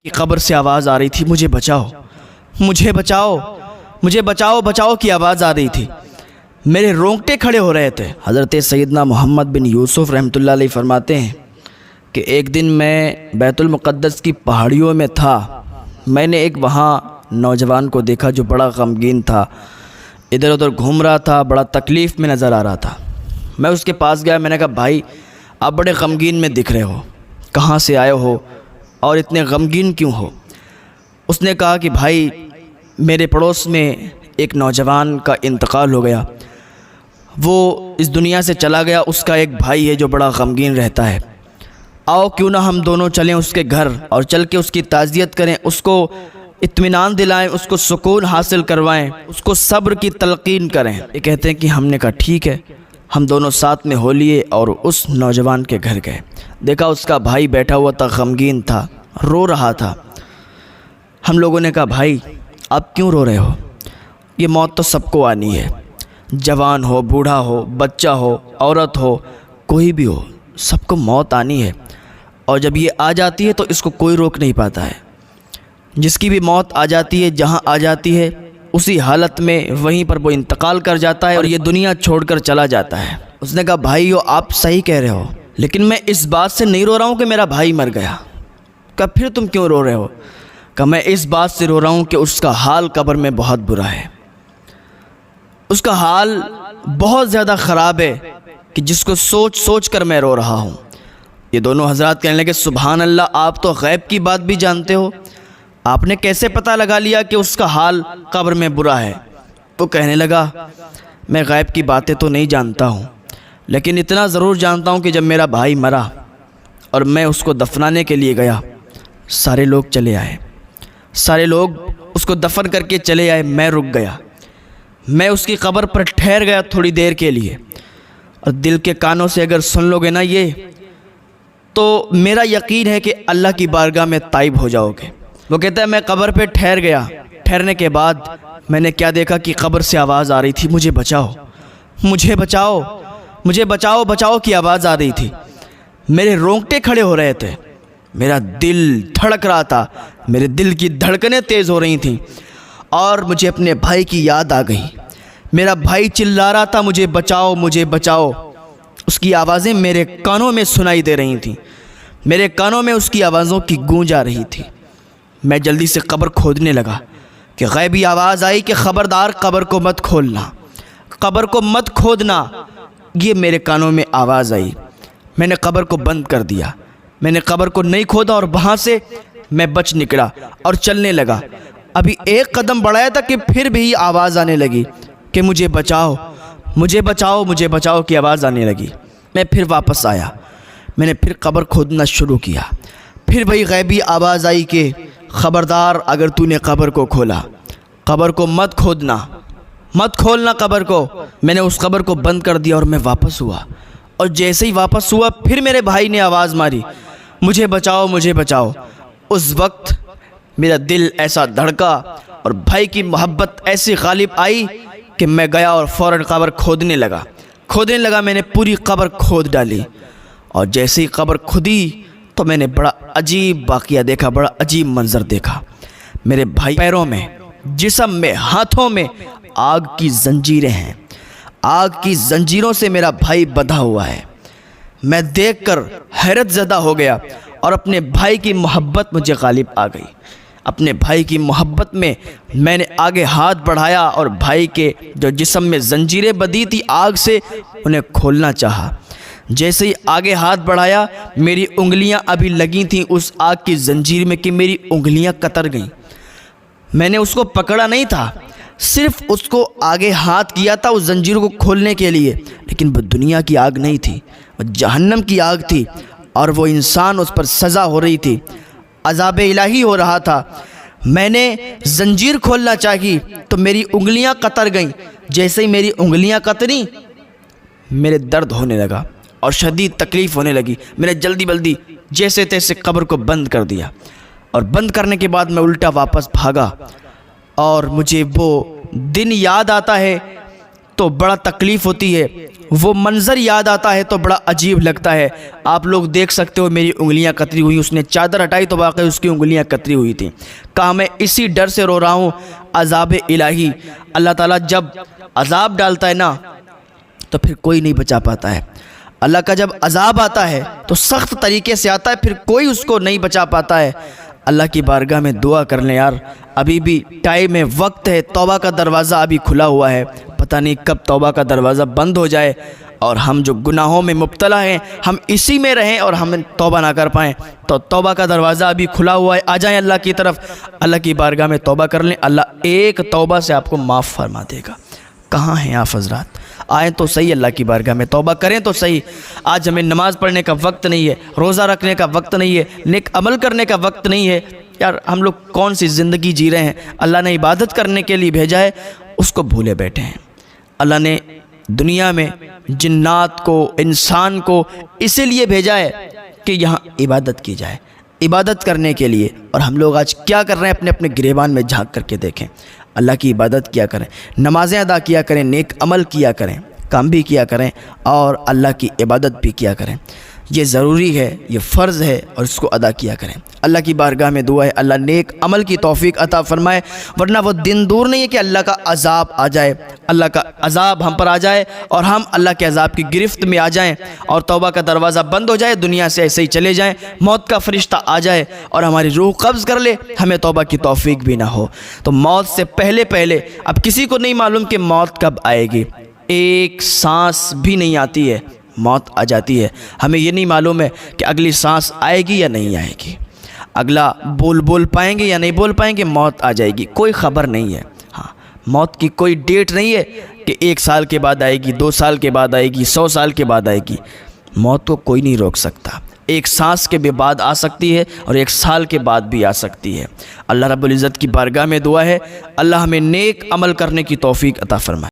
کی قبر سے آواز آ رہی تھی، مجھے بچاؤ، مجھے بچاؤ، مجھے بچاؤ، بچاؤ کی آواز آ رہی تھی۔ میرے رونگٹے کھڑے ہو رہے تھے۔ حضرت سیدنا محمد بن یوسف رحمۃ اللہ علیہ فرماتے ہیں کہ ایک دن میں بیت المقدس کی پہاڑیوں میں تھا، میں نے ایک وہاں نوجوان کو دیکھا جو بڑا غمگین تھا، ادھر ادھر گھوم رہا تھا، بڑا تکلیف میں نظر آ رہا تھا۔ میں اس کے پاس گیا، میں نے کہا بھائی آپ بڑے غمگین میں دکھ رہے ہو، کہاں سے آئے ہو اور اتنے غمگین کیوں ہو؟ اس نے کہا کہ بھائی میرے پڑوس میں ایک نوجوان کا انتقال ہو گیا، وہ اس دنیا سے چلا گیا، اس کا ایک بھائی ہے جو بڑا غمگین رہتا ہے، آؤ کیوں نہ ہم دونوں چلیں اس کے گھر اور چل کے اس کی تعزیت کریں، اس کو اطمینان دلائیں، اس کو سکون حاصل کروائیں، اس کو صبر کی تلقین کریں۔ یہ کہتے ہیں کہ ہم نے کہا ٹھیک ہے، ہم دونوں ساتھ میں ہو لیے اور اس نوجوان کے گھر گئے۔ دیکھا اس کا بھائی بیٹھا ہوا تھا، غمگین تھا، رو رہا تھا۔ ہم لوگوں نے کہا بھائی آپ کیوں رو رہے ہو؟ یہ موت تو سب کو آنی ہے، جوان ہو، بوڑھا ہو، بچہ ہو، عورت ہو، کوئی بھی ہو، سب کو موت آنی ہے، اور جب یہ آ جاتی ہے تو اس کو کوئی روک نہیں پاتا ہے۔ جس کی بھی موت آ جاتی ہے، جہاں آ جاتی ہے اسی حالت میں وہیں پر وہ انتقال کر جاتا ہے اور یہ دنیا چھوڑ کر چلا جاتا ہے۔ اس نے کہا بھائیو آپ صحیح کہہ رہے ہو، لیکن میں اس بات سے نہیں رو رہا ہوں کہ میرا بھائی مر گیا۔ کہا پھر تم کیوں رو رہے ہو؟ کہ میں اس بات سے رو رہا ہوں کہ اس کا حال قبر میں بہت برا ہے، اس کا حال بہت زیادہ خراب ہے کہ جس کو سوچ سوچ کر میں رو رہا ہوں۔ یہ دونوں حضرات کہنے لگے سبحان اللہ، آپ تو غیب کی بات بھی جانتے ہو، آپ نے کیسے پتہ لگا لیا کہ اس کا حال قبر میں برا ہے؟ وہ کہنے لگا میں غیب کی باتیں تو نہیں جانتا ہوں، لیکن اتنا ضرور جانتا ہوں کہ جب میرا بھائی مرا اور میں اس کو دفنانے کے لیے گیا، سارے لوگ چلے آئے، سارے لوگ اس کو دفن کر کے چلے آئے، میں رک گیا، میں اس کی قبر پر ٹھہر گیا تھوڑی دیر کے لیے، اور دل کے کانوں سے اگر سن لو گے نا یہ، تو میرا یقین ہے کہ اللہ کی بارگاہ میں تائب ہو جاؤ گے۔ وہ کہتا ہے میں قبر پہ ٹھہر گیا، ٹھہرنے کے بعد میں نے کیا دیکھا کہ قبر سے آواز آ رہی تھی، مجھے بچاؤ، مجھے بچاؤ، مجھے بچاؤ، بچاؤ کی آواز آ رہی تھی۔ میرے رونگٹے کھڑے ہو رہے تھے، میرا دل دھڑک رہا تھا، میرے دل کی دھڑکنیں تیز ہو رہی تھیں، اور مجھے اپنے بھائی کی یاد آ گئی۔ میرا بھائی چلا رہا تھا مجھے بچاؤ، مجھے بچاؤ، اس کی آوازیں میرے کانوں میں سنائی دے رہی تھیں، میرے کانوں میں اس کی آوازوں کی گونج آ رہی تھی۔ میں جلدی سے قبر کھودنے لگا کہ غیبی آواز آئی کہ خبردار قبر کو مت کھولنا، قبر کو مت کھودنا۔ یہ میرے کانوں میں آواز آئی، میں نے قبر کو بند کر دیا، میں نے قبر کو نہیں کھودا، اور وہاں سے میں بچ نکلا اور چلنے لگا۔ ابھی ایک قدم بڑھایا تھا کہ پھر بھی آواز آنے لگی کہ مجھے بچاؤ، مجھے بچاؤ، مجھے بچاؤ کی آواز آنے لگی۔ میں پھر واپس آیا، میں نے پھر قبر کھودنا شروع کیا، پھر وہی غیبی آواز آئی کہ خبردار اگر تو نے قبر کو کھولا، قبر کو مت کھودنا، مت کھولنا قبر کو۔ میں نے اس قبر کو بند کر دیا اور میں واپس ہوا، اور جیسے ہی واپس ہوا پھر میرے بھائی نے آواز ماری مجھے بچاؤ، مجھے بچاؤ۔ اس وقت میرا دل ایسا دھڑکا اور بھائی کی محبت ایسی غالب آئی کہ میں گیا اور فوراً قبر کھودنے لگا۔ میں نے پوری قبر کھود ڈالی، اور جیسے ہی قبر کھودی تو میں نے بڑا عجیب واقعہ دیکھا، بڑا عجیب منظر دیکھا۔ میرے بھائی پیروں میں، جسم میں، ہاتھوں میں آگ کی زنجیریں ہیں، آگ کی زنجیروں سے میرا بھائی بندھا ہوا ہے۔ میں دیکھ کر حیرت زدہ ہو گیا، اور اپنے بھائی کی محبت مجھے غالب آ گئی۔ اپنے بھائی کی محبت میں نے آگے ہاتھ بڑھایا اور بھائی کے جو جسم میں زنجیریں بندھی تھی آگ سے، انہیں کھولنا چاہا۔ جیسے ہی آگے ہاتھ بڑھایا، میری انگلیاں ابھی لگی تھیں اس آگ کی زنجیر میں کہ میری انگلیاں کتر گئیں۔ میں نے اس کو پکڑا نہیں تھا، صرف اس کو آگے ہاتھ کیا تھا اس زنجیروں کو کھولنے کے لیے، لیکن وہ دنیا کی آگ نہیں تھی، وہ جہنم کی آگ تھی، اور وہ انسان اس پر سزا ہو رہی تھی، عذاب الہی ہو رہا تھا۔ میں نے زنجیر کھولنا چاہی تو میری انگلیاں قطر گئیں۔ جیسے ہی میری انگلیاں قطریں، میرے درد ہونے لگا اور شدید تکلیف ہونے لگی۔ میں نے جلدی جیسے تیسے قبر کو بند کر دیا، اور بند کرنے کے بعد میں الٹا واپس بھاگا، اور مجھے وہ دن یاد آتا ہے تو بڑا تکلیف ہوتی ہے۔ وہ منظر یاد آتا ہے تو بڑا عجیب لگتا ہے۔ آپ لوگ دیکھ سکتے ہو میری انگلیاں کتری ہوئی، اس نے چادر ہٹائی تو واقعی اس کی انگلیاں کتری ہوئی تھیں۔ کہا میں اسی ڈر سے رو رہا ہوں عذاب الہی، اللہ تعالیٰ جب عذاب ڈالتا ہے نا تو پھر کوئی نہیں بچا پاتا ہے۔ اللہ کا جب عذاب آتا ہے تو سخت طریقے سے آتا ہے، پھر کوئی اس کو نہیں بچا پاتا ہے۔ اللہ کی بارگاہ میں دعا کر لیں یار، ابھی بھی ٹائم ہے، وقت ہے، توبہ کا دروازہ ابھی کھلا ہوا ہے، پتہ نہیں کب توبہ کا دروازہ بند ہو جائے اور ہم جو گناہوں میں مبتلا ہیں ہم اسی میں رہیں اور ہم توبہ نہ کر پائیں۔ تو توبہ کا دروازہ ابھی کھلا ہوا ہے، آ جائیں اللہ کی طرف، اللہ کی بارگاہ میں توبہ کر لیں، اللہ ایک توبہ سے آپ کو معاف فرما دے گا۔ کہاں ہیں آپ حضرات؟ آئیں تو صحیح اللہ کی بارگاہ میں، توبہ کریں تو صحیح۔ آج ہمیں نماز پڑھنے کا وقت نہیں ہے، روزہ رکھنے کا وقت نہیں ہے، نیک عمل کرنے کا وقت نہیں ہے۔ یار ہم لوگ کون سی زندگی جی رہے ہیں؟ اللہ نے عبادت کرنے کے لیے بھیجا ہے، اس کو بھولے بیٹھے ہیں۔ اللہ نے دنیا میں جنات کو، انسان کو اسی لیے بھیجا ہے کہ یہاں عبادت کی جائے، عبادت کرنے کے لیے۔ اور ہم لوگ آج کیا کر رہے ہیں؟ اپنے اپنے گریبان میں جھانک کر کے دیکھیں۔ اللہ کی عبادت کیا کریں، نمازیں ادا کیا کریں، نیک عمل کیا کریں، کام بھی کیا کریں اور اللہ کی عبادت بھی کیا کریں۔ یہ ضروری ہے، یہ فرض ہے اور اس کو ادا کیا کریں۔ اللہ کی بارگاہ میں دعا ہے اللہ نیک عمل کی توفیق عطا فرمائے، ورنہ وہ دن دور نہیں ہے کہ اللہ کا عذاب آ جائے، اللہ کا عذاب ہم پر آ جائے اور ہم اللہ کے عذاب کی گرفت میں آ جائیں اور توبہ کا دروازہ بند ہو جائے، دنیا سے ایسے ہی چلے جائیں، موت کا فرشتہ آ جائے اور ہماری روح قبض کر لے، ہمیں توبہ کی توفیق بھی نہ ہو۔ تو موت سے پہلے اب کسی کو نہیں معلوم کہ موت کب آئے گی، ایک سانس بھی نہیں آتی ہے موت آ جاتی ہے، ہمیں یہ نہیں معلوم ہے کہ اگلی سانس آئے گی یا نہیں آئے گی، اگلا بول پائیں گے یا نہیں بول پائیں گے، موت آ جائے گی، کوئی خبر نہیں ہے۔ ہاں، موت کی کوئی ڈیٹ نہیں ہے کہ 1 سال کے بعد آئے گی، 2 سال کے بعد آئے گی، 100 سال کے بعد آئے گی، موت کو کوئی نہیں روک سکتا۔ ایک سانس کے بھی بعد آ سکتی ہے اور 1 سال کے بعد بھی آ سکتی ہے۔ اللہ رب العزت کی بارگاہ میں دعا ہے اللہ ہمیں نیک عمل کرنے کی توفیق عطا فرمائے۔